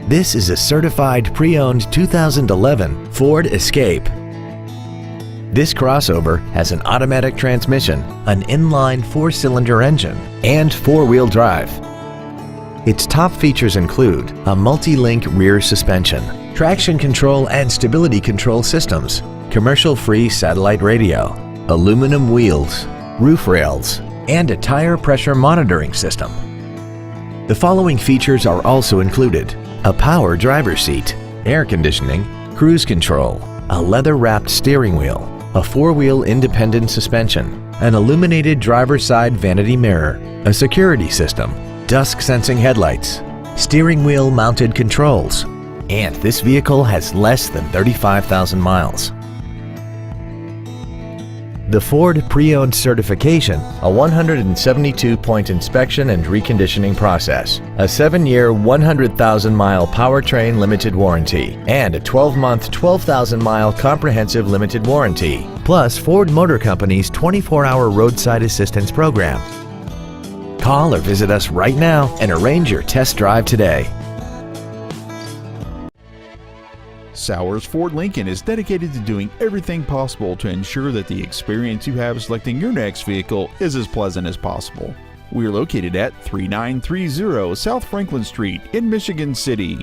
This is a certified pre-owned 2011 Ford Escape. This crossover has an automatic transmission, an inline 4-cylinder engine, and 4-wheel drive. Its top features include a multi-link rear suspension, traction control and stability control systems, commercial-free satellite radio, aluminum wheels, roof rails, and a tire pressure monitoring system. The following features are also included: a power driver's seat, air conditioning, cruise control, a leather-wrapped steering wheel, a 4-wheel independent suspension, an illuminated driver's side vanity mirror, a security system, dusk sensing headlights, steering wheel mounted controls, and this vehicle has less than 35,000 miles. The Ford Pre-Owned Certification, a 172-point inspection and reconditioning process, a 7-year, 100,000-mile powertrain limited warranty, and a 12-month, 12,000-mile comprehensive limited warranty, plus Ford Motor Company's 24-hour roadside assistance program. Call or visit us right now and arrange your test drive today. Sowers Ford Lincoln is dedicated to doing everything possible to ensure that the experience you have selecting your next vehicle is as pleasant as possible. We are located at 3930 South Franklin Street in Michigan City.